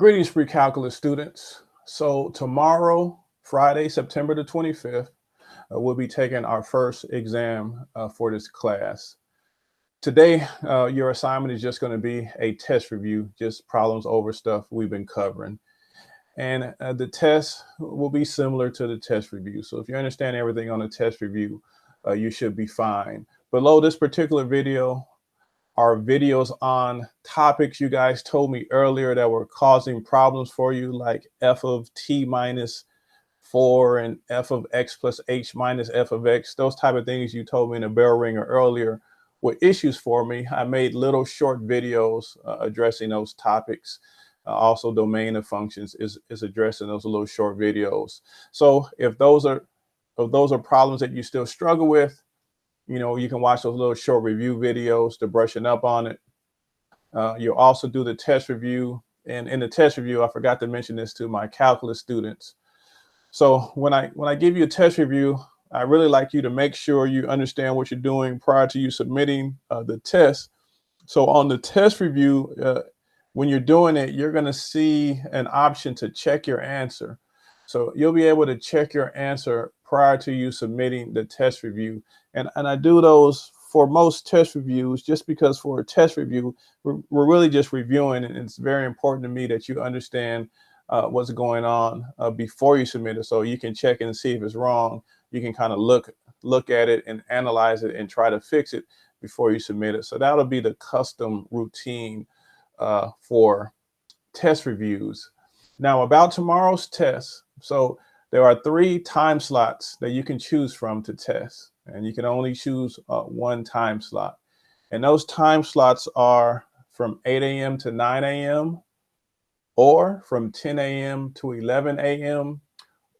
Greetings, precalculus students. So tomorrow, Friday, September the 25th, we'll be taking our first exam for this class. Today, your assignment is just going to be a test review, just problems over stuff we've been covering. And the test will be similar to the test review. So if you understand everything on the test review, you should be fine. Below this particular video are videos on topics you guys told me earlier that were causing problems for you, like f of t minus 4 and f of x plus h minus f of x. Those type of things you told me in a bell ringer earlier were issues for me. I made little short videos addressing those topics. Also, domain of functions is addressing those little short videos. So if those are problems that you still struggle with, you can watch those little short review videos to brushing up on it. You'll also do the test review. And in the test review, I forgot to mention this to my calculus students. So when I give you a test review, I really like you to make sure you understand what you're doing prior to you submitting the test. So on the test review, when you're doing it, you're going to see an option to check your answer. So you'll be able to check your answer prior to you submitting the test review. And I do those for most test reviews just because for a test review, we're really just reviewing, and it's very important to me that you understand what's going on before you submit it, so you can check and see if it's wrong. You can kind of look at it and analyze it and try to fix it before you submit it. So that'll be the custom routine for test reviews. Now about tomorrow's test. So there are 3 time slots that you can choose from to test, and you can only choose one time slot. And those time slots are from 8 a.m. to 9 a.m. or from 10 a.m. to 11 a.m.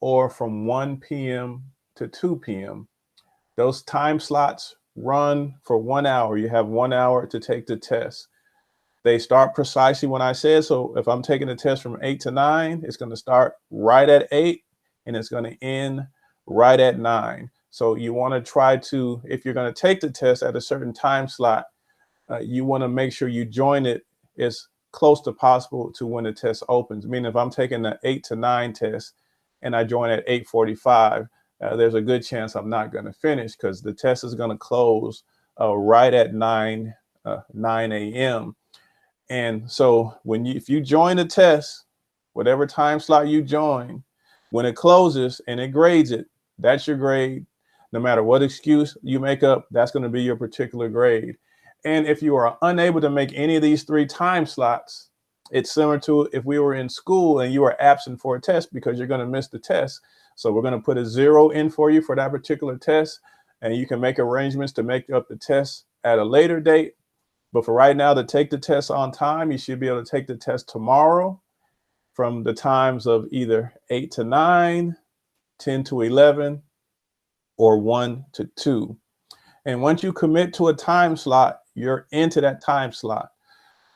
or from 1 p.m. to 2 p.m. Those time slots run for 1 hour. You have 1 hour to take the test. They start precisely when I said. So if I'm taking the test from 8 to 9, it's going to start right at 8 and it's going to end right at 9. So you want to try to, if you're going to take the test at a certain time slot, you want to make sure you join it as close to possible to when the test opens. Meaning if I'm taking the 8 to 9 test and I join at 8:45, there's a good chance I'm not going to finish because the test is going to close right at 9 a.m. And so if you join the test, whatever time slot you join, when it closes and it grades it, that's your grade. No matter what excuse you make up, that's going to be your particular grade. And if you are unable to make any of these 3 time slots, it's similar to if we were in school and you were absent for a test because you're going to miss the test. So we're going to put a 0 in for you for that particular test, and you can make arrangements to make up the test at a later date. But for right now, to take the test on time, you should be able to take the test tomorrow from the times of either 8 to 9, 10 to 11, or 1 to 2. And once you commit to a time slot, you're into that time slot.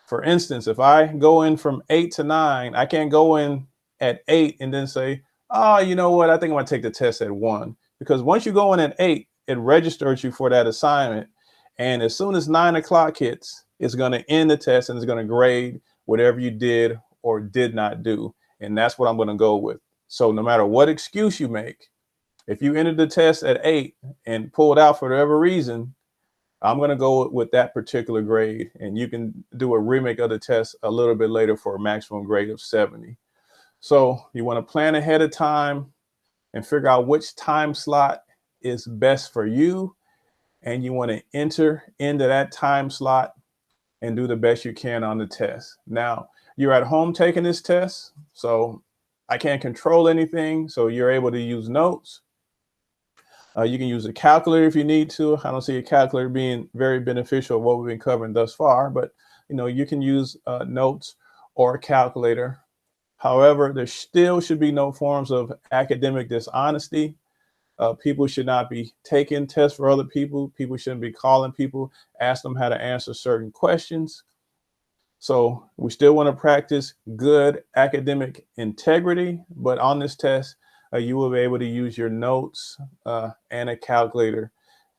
For instance, if I go in from 8 to 9, I can't go in at 8 and then say, oh, you know what, I think I'm going to take the test at 1. Because once you go in at 8, it registers you for that assignment. And as soon as 9 o'clock hits, it's going to end the test and it's going to grade whatever you did or did not do. And that's what I'm going to go with. So no matter what excuse you make, if you entered the test at 8 and pulled out for whatever reason, I'm going to go with that particular grade. And you can do a remake of the test a little bit later for a maximum grade of 70. So you want to plan ahead of time and figure out which time slot is best for you. And you want to enter into that time slot and do the best you can on the test. Now, you're at home taking this test, so I can't control anything. So you're able to use notes. You can use a calculator if you need to. I don't see a calculator being very beneficial of what we've been covering thus far, but you can use notes or a calculator. However, there still should be no forms of academic dishonesty. People should not be taking tests for other people. People shouldn't be calling people, ask them how to answer certain questions. So we still want to practice good academic integrity, but on this test, you will be able to use your notes and a calculator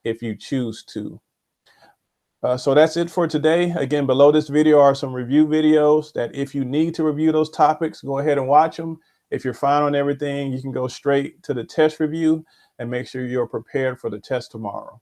if you choose to. So that's it for today. Again, below this video are some review videos that if you need to review those topics, go ahead and watch them. If you're fine on everything, you can go straight to the test review and make sure you're prepared for the test tomorrow.